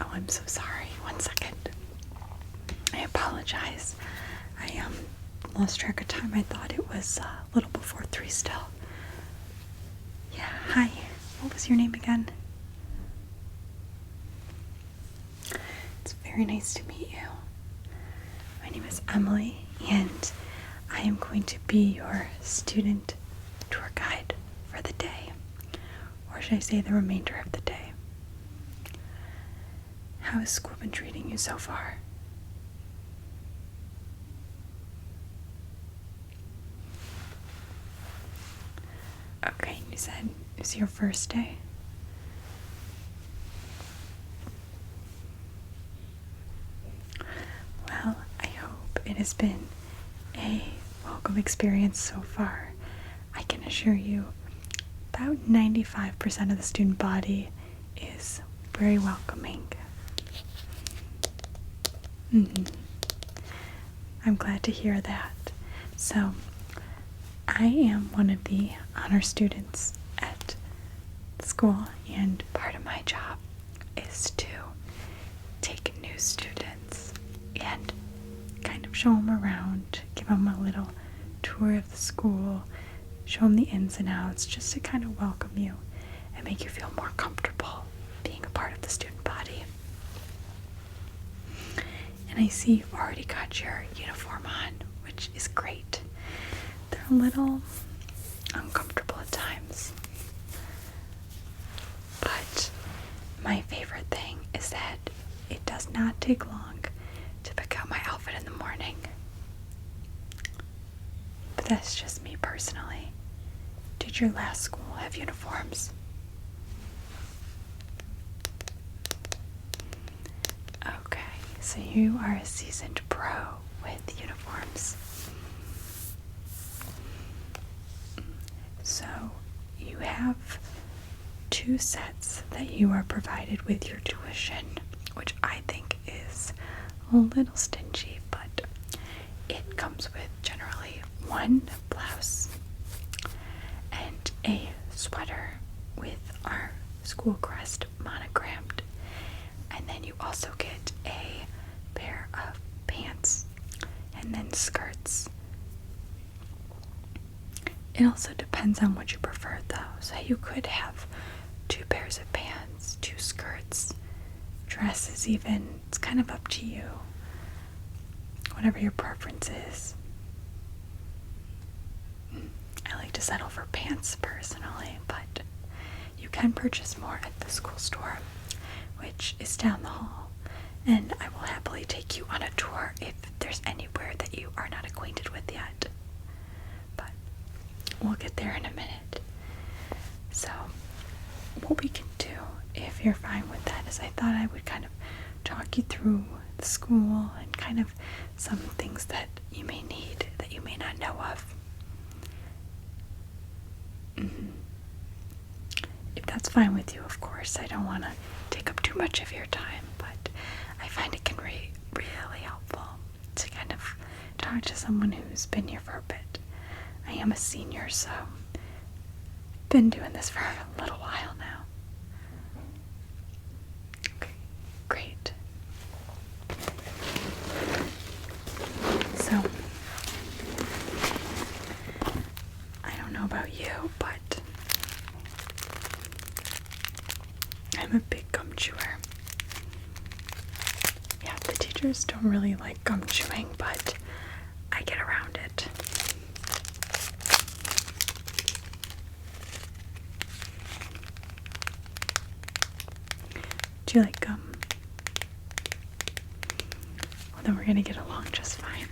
Oh, I'm so sorry. 1 second. I apologize. I lost track of time. I thought it was a little before 3 still. Yeah, hi. What was your name again? It's very nice to meet you. My name is Emily, and I am going to be your student tour guide for the day. Or should I say the remainder of the day? How has school been treating you so far? Okay, you said it's your first day. Well, I hope it has been a welcome experience so far. I can assure you about 95% of the student body is very welcoming. I'm glad to hear that. So, I am one of the honor students at school, and part of my job is to take new students and kind of show them around, give them a little tour of the school, show them the ins and outs, just to kind of welcome you and make you feel more comfortable being a part of the student body. And I see you've already got your uniform on, which is great. They're a little uncomfortable at times, but my favorite thing is that it does not take long to pick out my outfit in the morning. But that's just me personally. Did your last school have uniforms? Okay, so you are a seasoned pro with uniforms. So you have 2 sets that you are provided with your tuition, which I think is a little stingy, but it comes with generally 1 blouse and a sweater with our school crest monogrammed, and then you also get a pair of pants and then skirts. It also depends on what you prefer though, so you could have 2 pairs of pants, 2 skirts, dresses even. It's kind of up to you, whatever your preference is. I like to settle for pants personally, but you can purchase more at the school store, which is down the hall, and I will happily take you on a tour if there's anywhere that you are not acquainted with yet. But we'll get there in a minute. So what we can do, if you're fine with that, is I thought I would kind of talk you through the school and kind of some things that you may need that you may not know of. If that's fine with you, of course. I don't want to take up too much of your time, but I find it can be really helpful to kind of talk to someone who's been here for a bit. I am a senior, so I've been doing this for a little while now. Okay, great. So, I don't know about you, but I'm a big gum chewer. Yeah, the teachers don't really like gum chewing, but I get around it. Do you like gum? Well, then we're gonna get along just fine.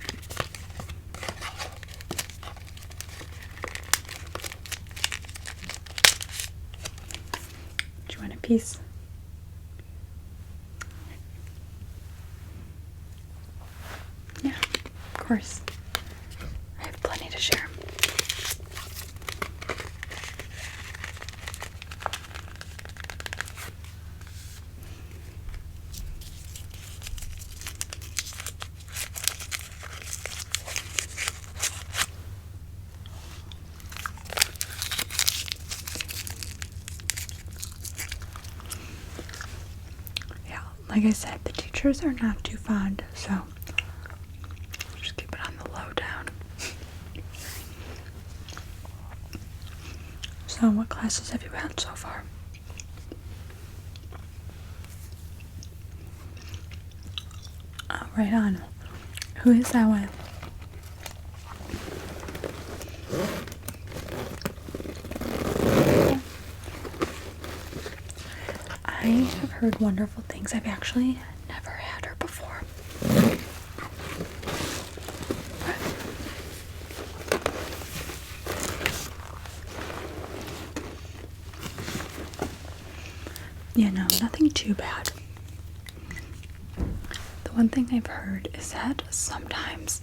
Do you want a piece? Yeah, of course. I have plenty to share. like I said, the teachers are not too fond, so just keep it on the low down. So what classes have you had so far? Oh, right on. Who is that with? I have heard wonderful things. I've actually never had her before. Yeah, no, nothing too bad. The one thing I've heard is that sometimes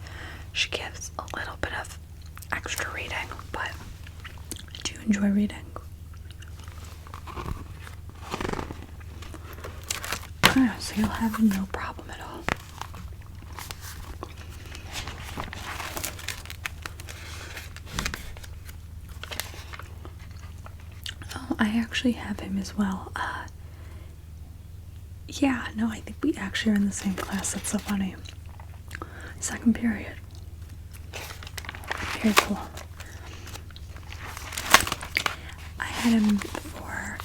she gives a little bit of extra reading, but do you enjoy reading? Yeah, so you'll have no problem at all. Oh, I actually have him as well. Yeah, no, I think we actually are in the same class. That's so funny. Second period. Very cool. I had him for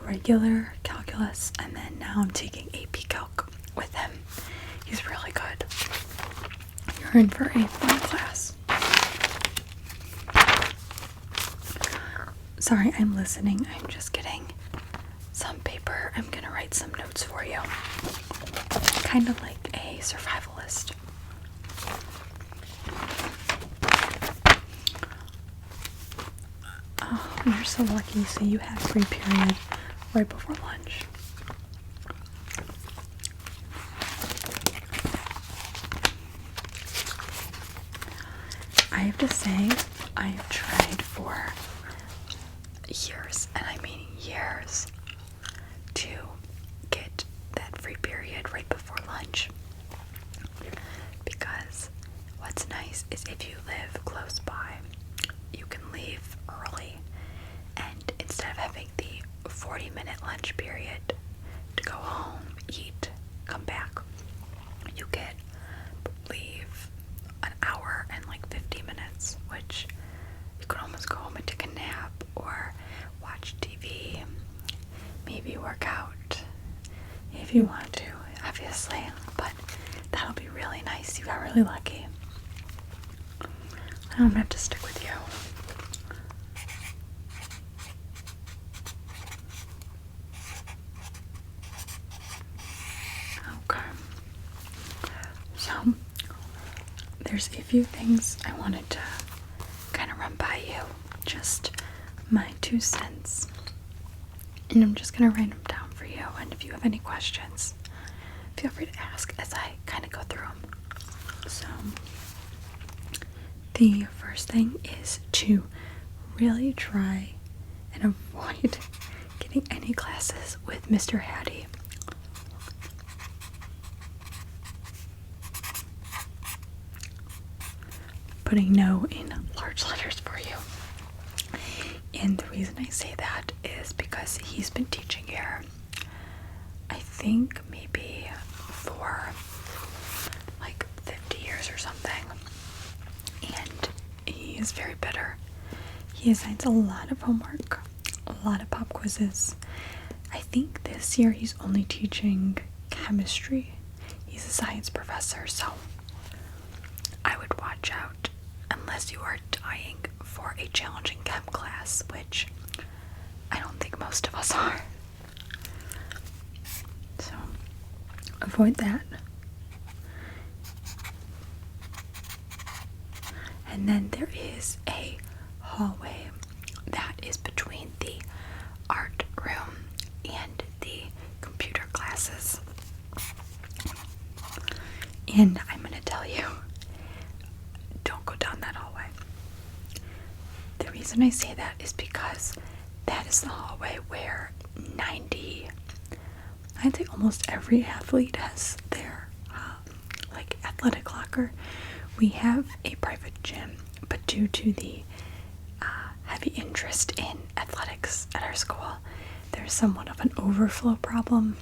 regular calculus, and then now I'm taking AP Calc with him. He's really good. You're in for a fun class. Sorry, I'm listening. I'm just getting some paper. I'm gonna write some notes for you. Kind of like a survivalist. Oh, you're so lucky. So you had free period right before lunch. I have to say, I have tried for years, and I mean years, to get that free period right before lunch. Because what's nice is if you live close by, you can leave early, and instead of having the 40-minute lunch period to go home, eat, come back, you can leave an hour and like 50 minutes, which you could almost go home and take a nap or watch TV, maybe work out if you want to, obviously, but that'll be really nice. You got really lucky. I don't have to stick with you. Okay. So, there's a few things I wanted to kind of run by you. Just my 2 cents. And I'm just going to write them down for you. And if you have any questions, feel free to ask as I kind of go through them. So, the first thing is to really try and avoid getting any classes with Mr. Hattie. Putting no in large letters for you. And the reason I say that is because he's been teaching here, I think maybe for like 50 years or something. And he is very bitter. He assigns a lot of homework, a lot of pop quizzes. I think this year he's only teaching chemistry. He's a science professor, so I would watch out unless you are dying for a challenging chem class, which I don't think most of us are. So avoid that. And then there is a hallway that is between the art room and the computer classes. And I'm going to tell you, don't go down that hallway. The reason I say that is because that is the hallway where I'd say almost every athlete has their like athletic locker. We have a private gym, but due to the heavy interest in athletics at our school, there's somewhat of an overflow problem.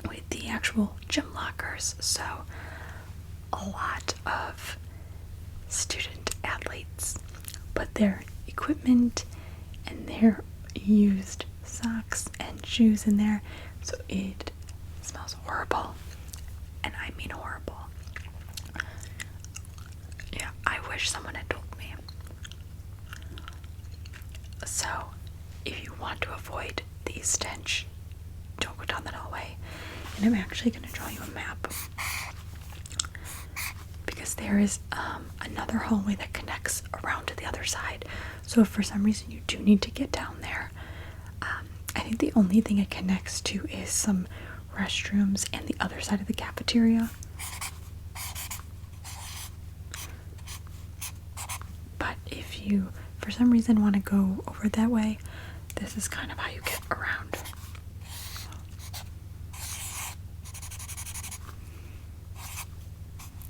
with the actual gym lockers. So a lot of student athletes put their equipment and their used socks and shoes in there, so it smells horrible, and I mean horrible. Yeah, I wish someone had told me. So if you want to avoid the stench, don't go down that hallway. And I'm actually going to draw you a map, because there is another hallway that connects around to the other side. So if for some reason you do need to get down there, I think the only thing it connects to is some restrooms and the other side of the cafeteria. But if you for some reason want to go over that way, this is kind of how you get around.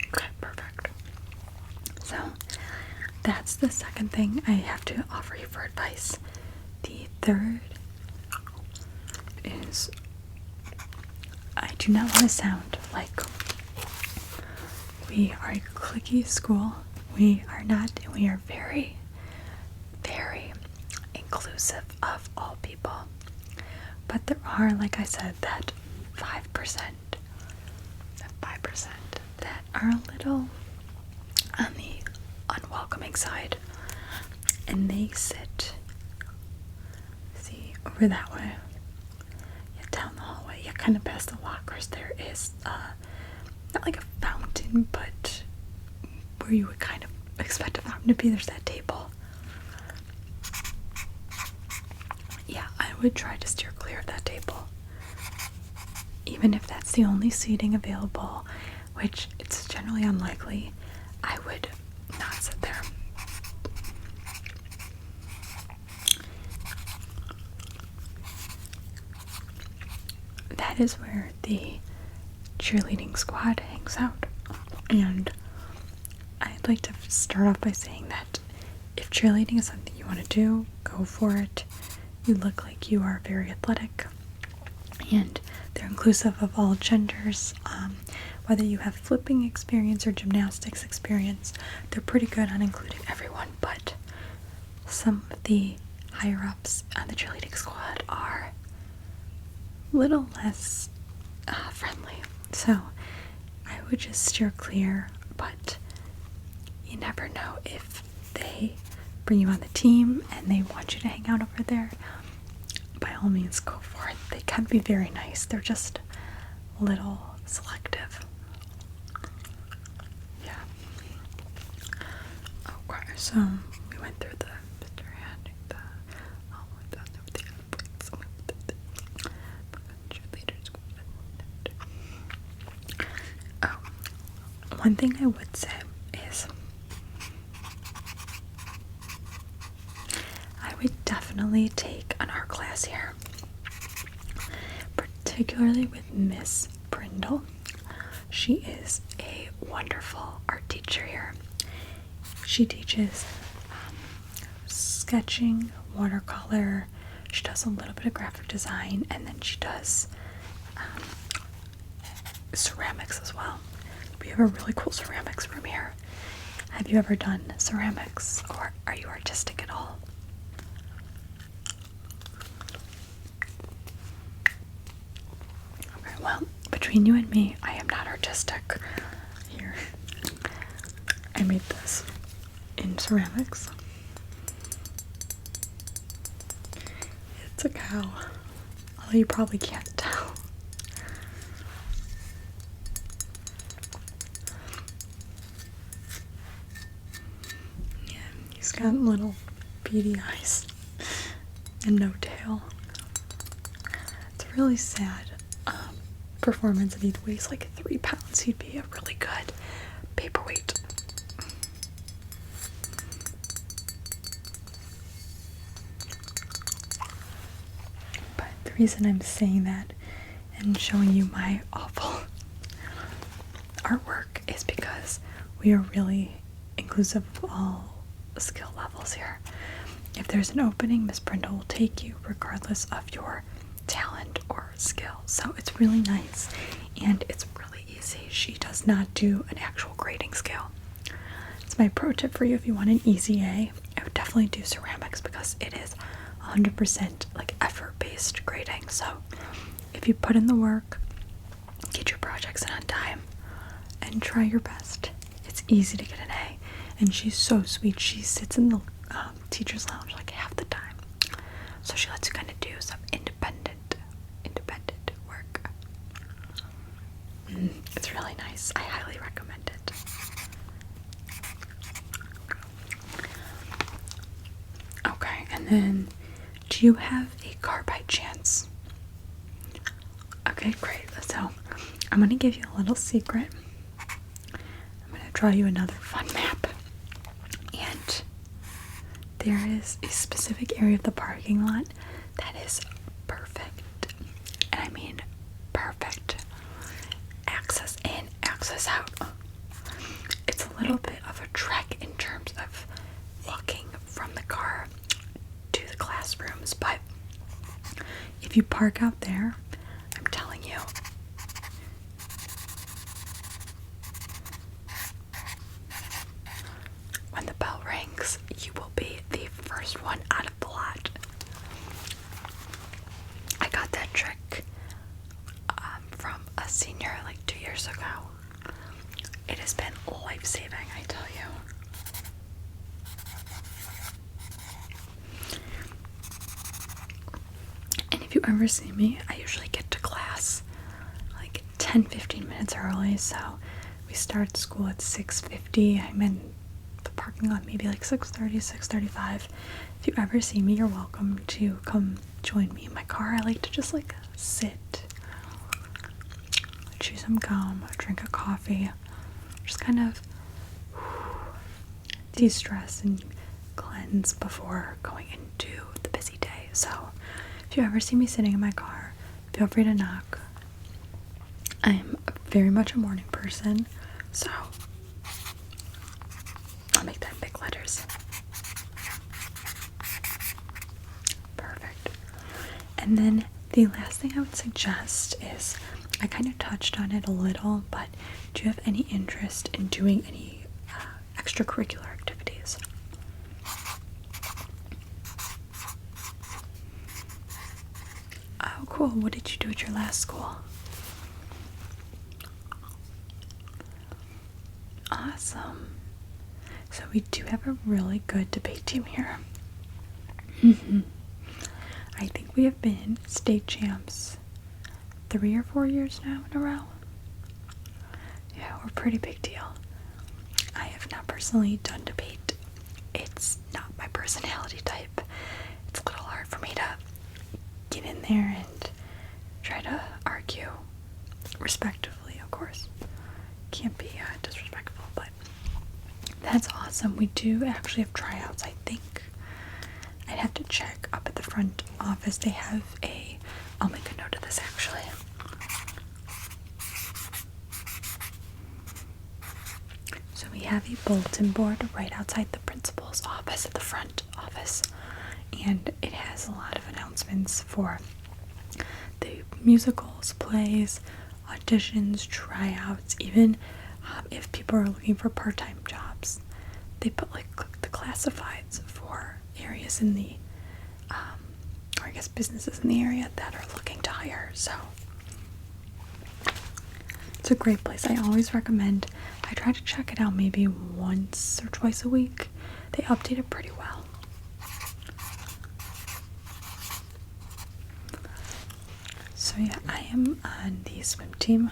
Okay, perfect. So that's the second thing I have to offer you for advice. The third is, I do not want to sound like we are a cliquey school. We are not, and we are very, very inclusive of all people. But there are, like I said, that 5%, that are a little on the unwelcoming side. And they sit, see, over that way. Yeah, down the hallway. Yeah, kind of past the lockers. There is, not like a fountain, but where you would kind of expect a fountain to be. There's that table. Yeah, I would try to steer clear of that table. Even if that's the only seating available, which it's generally unlikely, I would not sit there. That is where the cheerleading squad hangs out. And I'd like to start off by saying that if cheerleading is something you want to do, go for it. You look like you are very athletic, and they're inclusive of all genders. Whether you have flipping experience or gymnastics experience, they're pretty good on including everyone. But some of the higher ups on the cheerleading squad are a little less friendly, so I would just steer clear. But you never know, if they bring you on the team and they want you to hang out over there, by all means go for it. They can be very nice. They're just a little selective. Yeah. Okay, so we went through the one thing I would say is I would definitely take an art class here, particularly with Miss Brindle. She is a wonderful art teacher here. She teaches sketching, watercolor, she does a little bit of graphic design, and then she does ceramics as well. We have a really cool ceramics room here. Have you ever done ceramics, or are you artistic at all? Okay, well, between you and me, I am not artistic. Here, I made this in ceramics. It's a cow, although you probably can't tell. Yeah, he's got little beady eyes and no tail. It's a really sad performance, and he weighs like 3 pounds. He'd be a really good paperweight. But the reason I'm saying that and showing you my awful artwork is because we are really inclusive of all skill levels here. If there's an opening, Miss Brindle will take you regardless of your talent or skill. So it's really nice and it's really easy. She does not do an actual grading scale. It's my pro tip for you if you want an easy A. I would definitely do ceramics because it is 100% like effort-based grading. So if you put in the work, get your projects in on time, and try your best, it's easy to get an A. And she's so sweet. She sits in the teacher's lounge like half the time, so she lets you kind of do some independent work. It's really nice. I highly recommend it. Okay, and then do you have a car by chance? Okay, great. So I'm gonna give you a little secret. I'm gonna draw you another fun map, and there is a specific area of the parking lot that is perfect, and I mean perfect. Access in, access out. It's a little bit of a trek in terms of walking from the car to the classrooms, but if you park out there, I'm telling you, when the bell rings, you will be the first one out of the lot. I got that trick from a senior like 2 years ago. It has been life-saving, I tell you. And if you ever see me, I usually get to class like 10-15 minutes early. So we start school at 6:50. I'm in the parking lot maybe like 6:30, 6:35. If you ever see me, you're welcome to come join me in my car. I like to just like sit, chew some gum, drink a coffee, just kind of de-stress and cleanse before going into the busy day. So if you ever see me sitting in my car, feel free to knock. I'm very much a morning person, so I'll make that in big letters. Perfect. And then the last thing I would suggest is, I kind of touched on it a little, but do you have any interest in doing any extracurricular activities? Oh, cool. What did you do at your last school? Awesome. So we do have a really good debate team here. I think we have been state champs 3 or 4 years now in a row. Yeah, we're a pretty big deal. I have not personally done debate. It's not my personality type. It's a little hard for me to get in there and try to argue respectively, of course. Can't be disrespectful, but that's awesome. We do actually have tryouts, I think. I'd have to check up at the front office. They have I'll make a note of this actually. So we have a bulletin board right outside the principal's office at the front office, and it has a lot of announcements for the musicals, plays, auditions, tryouts, even if people are looking for part-time jobs. They put like the classifieds for areas in the or I guess businesses in the area that are looking to hire. So it's a great place. I always recommend. I try to check it out maybe once or twice a week. They update it pretty well. So yeah, I am on the swim team,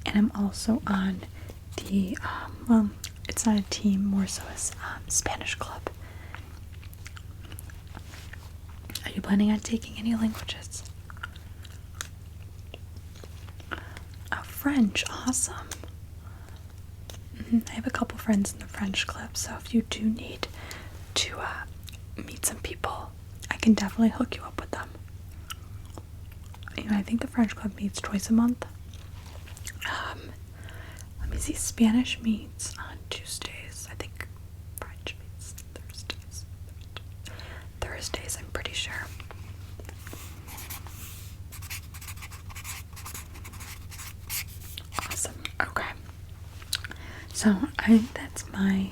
and I'm also on the well, it's not a team, more so as Spanish club. Are you planning on taking any languages? French, awesome. I have a couple friends in the French club, so if you do need to meet some people, I can definitely hook you up with them. You know, I think the French club meets twice a month. Let me see, Spanish meets on Tuesdays. I think French meets Thursdays. Thursdays, I'm pretty sure. So I think that's my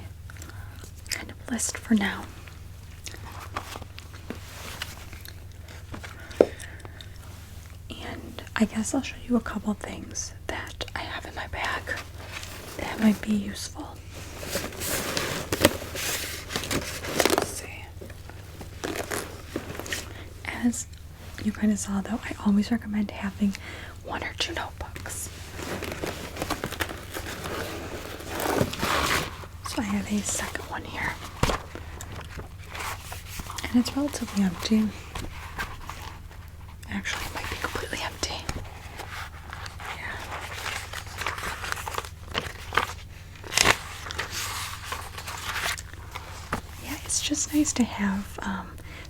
kind of list for now. And I guess I'll show you a couple things that I have in my bag that might be useful. Let's see. As you kind of saw though, I always recommend having 1 or 2 notebooks. So I have a second one here. And it's relatively empty. Actually, it might be completely empty. Yeah. Yeah, it's just nice to have,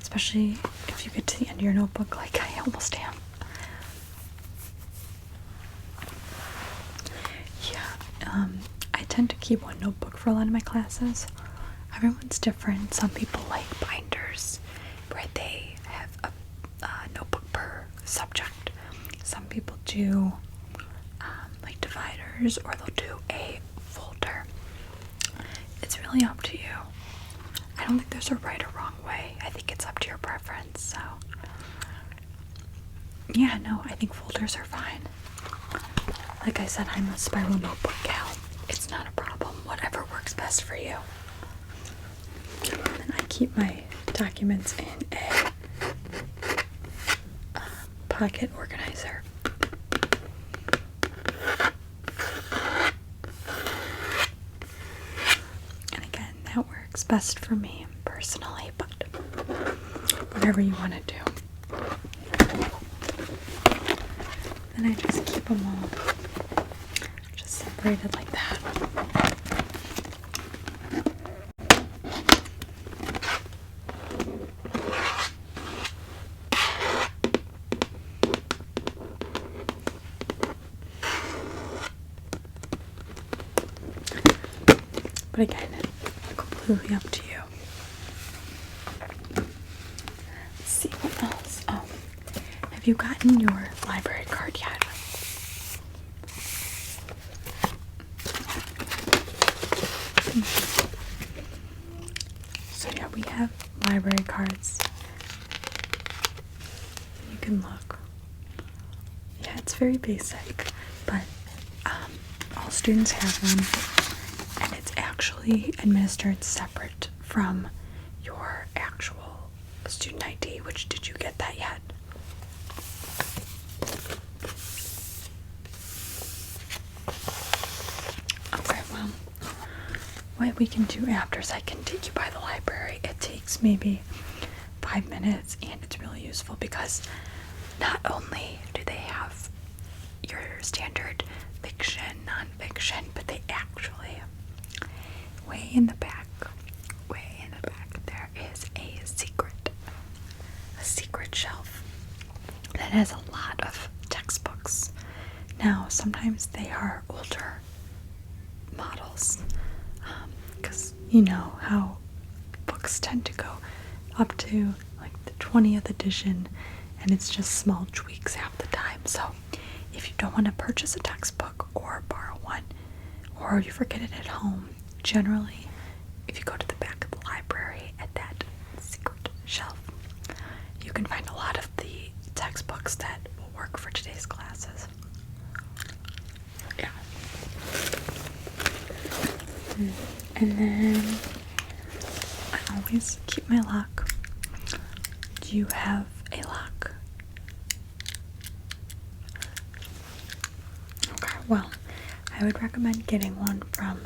especially if you get to the end of your notebook like I almost am. Yeah, I tend to keep 1 notebook for a lot of my classes. Everyone's different. Some people like binders where they have a notebook per subject. Some people do like dividers, or they'll do a folder. It's really up to you. I don't think there's a right or wrong way. I think it's up to your preference. So yeah, no, I think folders are fine. Like I said, I'm a spiral notebook gal. It's not a problem. Whatever works best for you. And I keep my documents in a pocket organizer. And again, that works best for me personally, but whatever you want to do. And I just keep them all just separated like that. But again, completely up to you. Let's see what else. Oh, have you gotten your library card yet? So yeah, we have library cards. You can look. Yeah, it's very basic, but all students have them, and it's actually administered separate from your actual student ID. Which, did you get that yet? Okay, well, what we can do after is I can take you by the library. It takes maybe 5 minutes, and it's really useful because not only do they have your standard fiction, nonfiction, but they actually, way in the back, there is a secret shelf that has a lot of textbooks. Now, sometimes they are older models, because you know how books tend to go up to like the 20th edition, and it's just small tweaks half the time. So if you don't want to purchase a textbook or borrow one, or you forget it at home, generally if you go to the back of the library at that secret shelf, you can find a lot of the textbooks that will work for today's classes. Yeah. And then I always keep my lock. Do you have a lock? Okay, well, I would recommend getting one from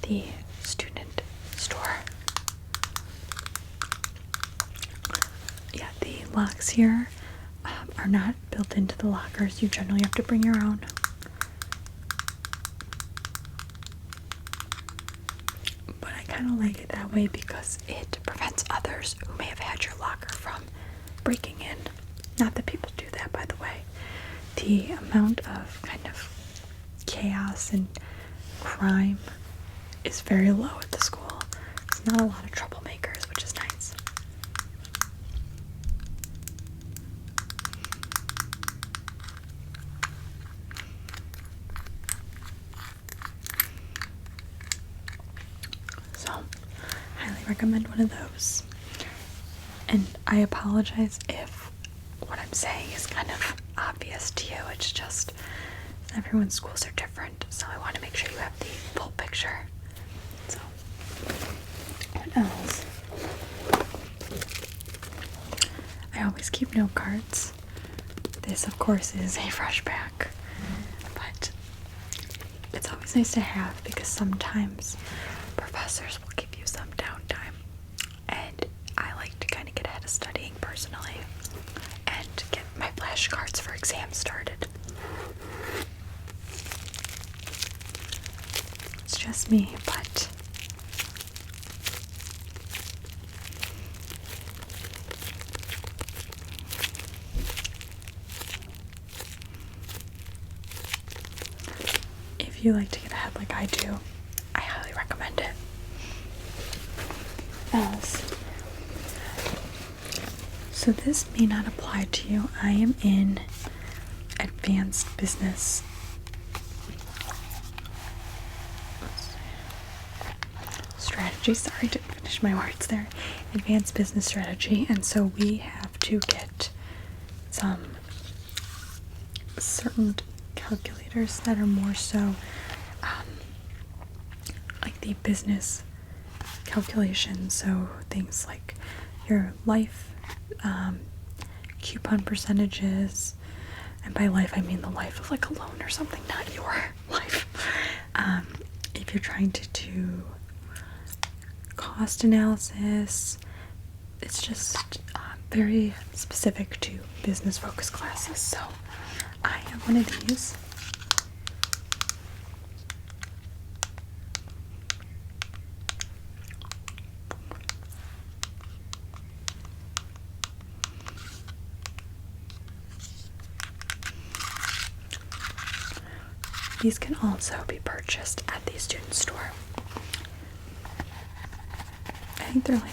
the student store. Yeah, the locks here are not built into the lockers. You generally have to bring your own. But I kind of like it that way because it prevents others who may have had your locker from breaking in. Not that people do that, by the way. The amount of kind of chaos and crime is very low at the school. There's not a lot of troublemakers, which is nice. recommend one of those. And I apologize if what I'm saying is kind of obvious to you. It's just everyone's schools are different, so I want to make sure you have the full picture. So, what else? I always keep note cards. This, of course, is a fresh pack, but it's always nice to have because sometimes professors will give you some downtime, and I like to kind of get ahead of studying personally and get my flashcards for exams started. It's just me, but if you like to get ahead like I do, I highly recommend it. So this may not apply to you. I am in advanced business strategy. Sorry, didn't finish my words there. Advanced business strategy, and so we have to get some certain calculators that are more so like the business calculations. So things like your life coupon percentages, and by life I mean the life of like a loan or something, not your life. If you're trying to do cost analysis, it's just very specific to business focused classes. So I have one of these. These can also be purchased at the student store. I think they're like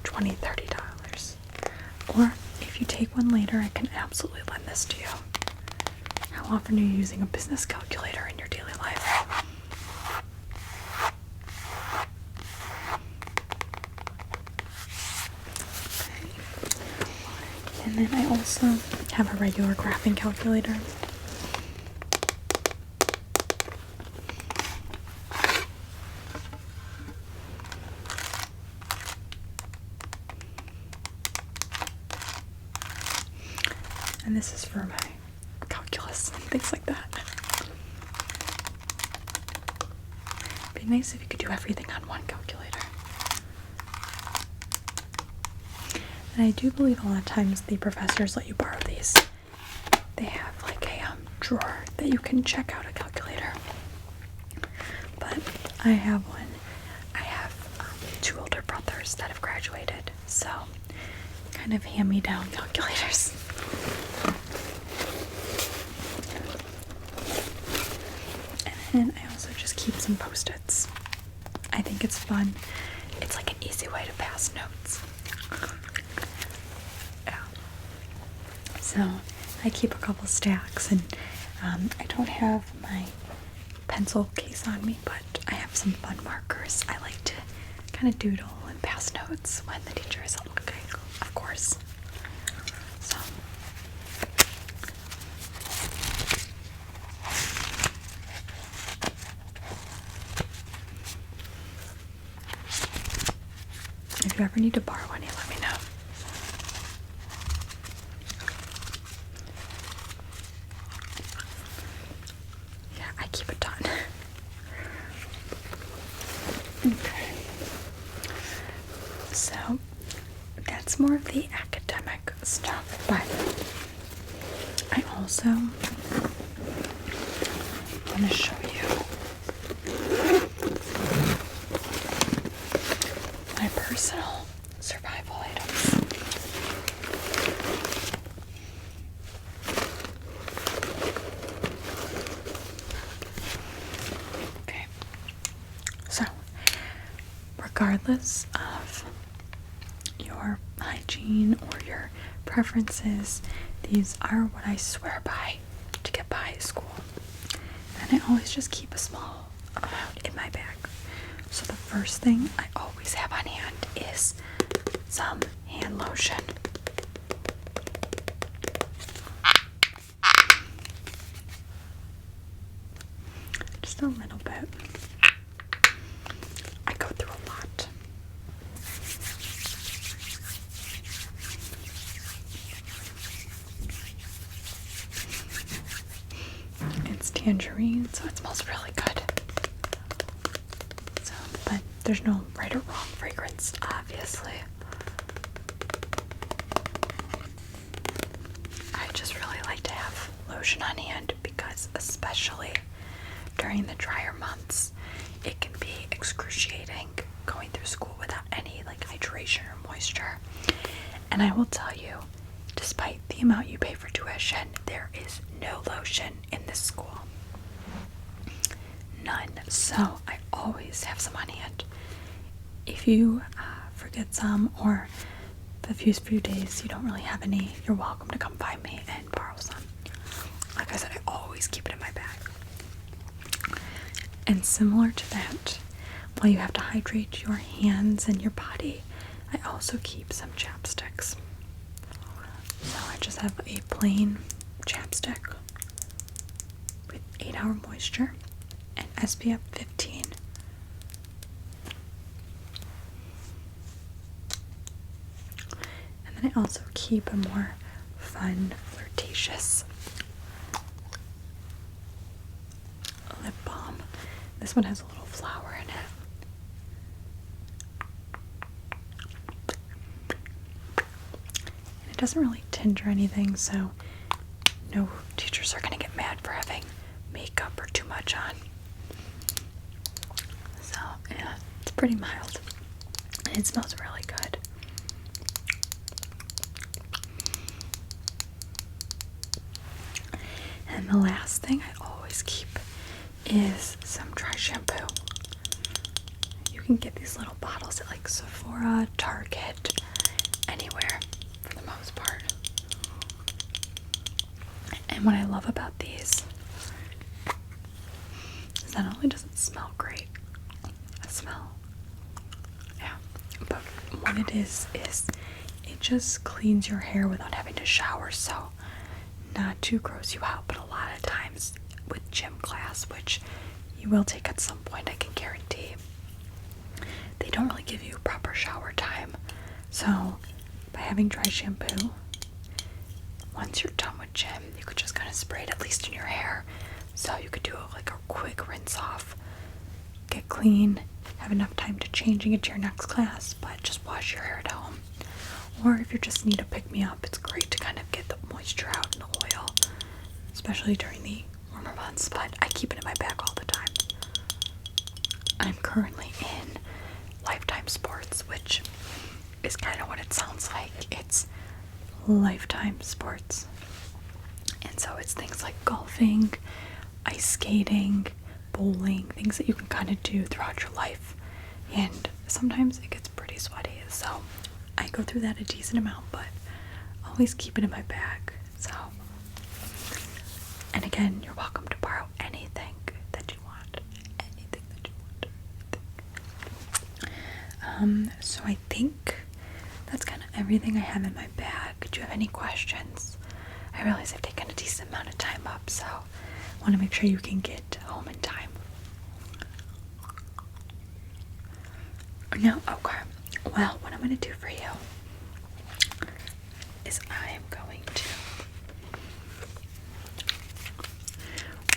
$20-$30. Or if you take one later, I can absolutely lend this to you. How often are you using a business calculator in your daily life? Okay. And then I also have a regular graphing calculator. And this is for my calculus and things like that. It'd be nice if you could do everything on one calculator. And I do believe a lot of times the professors let you borrow these. They have like a drawer that you can check out a calculator. But I have one. I have 2 older brothers that have graduated, so kind of hand-me-down calculators. And I also just keep some Post-its. I think it's fun. It's like an easy way to pass notes. Yeah. So I keep a couple stacks, and I don't have my pencil case on me, but I have some fun markers. I like to kind of doodle and pass notes when the teacher isn't looking, of course. So if you ever need to borrow any, let me know. Yeah, I keep a ton. Okay. So that's more of the academic stuff, but I also want to show you my personal survival items. Okay, so regardless of your hygiene or your preferences, these are what I swear by to get by school. And I always just keep a small amount in my bag. So the first thing I always have on hand is some hand lotion. Just a little bit. I go through a lot. It's tangerine, so it smells really good. So, but there's no right or wrong fragrance, obviously. I just really like to have lotion on hand because, especially during the drier months, it can be excruciating going through school without any like hydration or moisture. And I will tell you, despite the amount you pay for tuition, there is no lotion in this school. None. So I always have some on hand. If you forget some, or if a few days you don't really have any, you're welcome to come find me and borrow some. Like I said, I always keep it in my bag. And similar to that, while you have to hydrate your hands and your body, I also keep some chapsticks. So I just have a plain chapstick with 8-hour moisture and SPF 15. And then I also keep a more fun, flirtatious lip balm. This one has a little flower in it. And it doesn't really tinge or anything, so no teachers are going to get mad for having makeup or too much on. So, yeah, it's pretty mild. And it smells really good. And the last thing I always keep is some dry shampoo. You can get these little bottles at like Sephora, Target, anywhere for the most part. And what I love about these is not only does it smell great, but what it is it just cleans your hair without having to shower. So not to gross you out, but a lot of times with gym class, which you will take at some point, I can guarantee, they don't really give you proper shower time. So by having dry shampoo, once you're done with gym, you could just kind of spray it at least in your hair. So you could do like a quick rinse off, get clean, have enough time to change and get to your next class, but just wash your hair at home. Or if you just need a pick-me-up, it's great to kind of get the moisture out and the oil, especially during the warmer months, but I keep it in my bag all the time. I'm currently in Lifetime Sports, which is kind of what it sounds like. It's Lifetime Sports. And so it's things like golfing, ice skating, bowling, things that you can kind of do throughout your life. And sometimes it gets pretty sweaty, so I go through that a decent amount, but always keep it in my bag. So, and again, you're welcome to borrow anything that you want. So I think that's kind of everything I have in my bag. Do you have any questions? I realize I've taken a decent amount of time up, so I want to make sure you can get home in time. No? Okay. Well, what I'm going to do for you is I am going to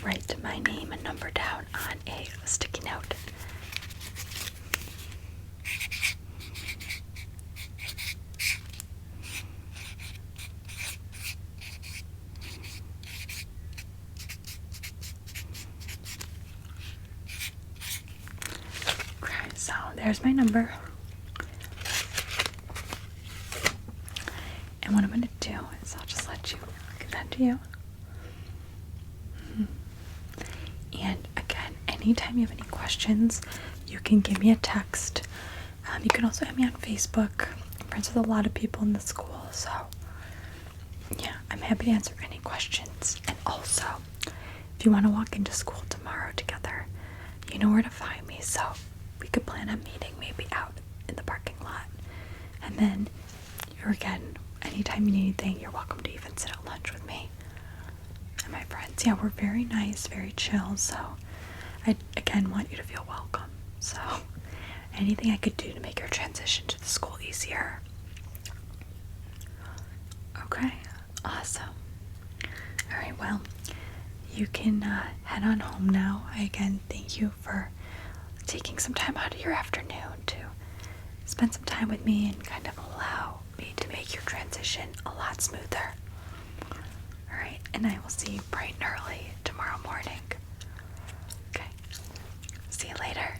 write my name and number down on a sticky note. Okay, so there's my number. And what I'm going to do is I'll just let you give that to you. And again, anytime you have any questions, you can give me a text. You can also add me on Facebook. I'm friends with a lot of people in the school, so yeah, I'm happy to answer any questions. And also, if you want to walk into school tomorrow together, you know where to find me. So we could plan on meeting maybe out in the parking lot. And then, again, anytime you need anything, you're welcome to even sit at lunch with me and my friends. Yeah, we're very nice, very chill, so I, again, want you to feel welcome. So, anything I could do to make your transition to the school easier. Okay, awesome. Alright, well, you can head on home now. I again thank you for taking some time out of your afternoon to spend some time with me and kind of allow me to make your transition a lot smoother. Alright, and I will see you bright and early tomorrow morning. Okay, see you later.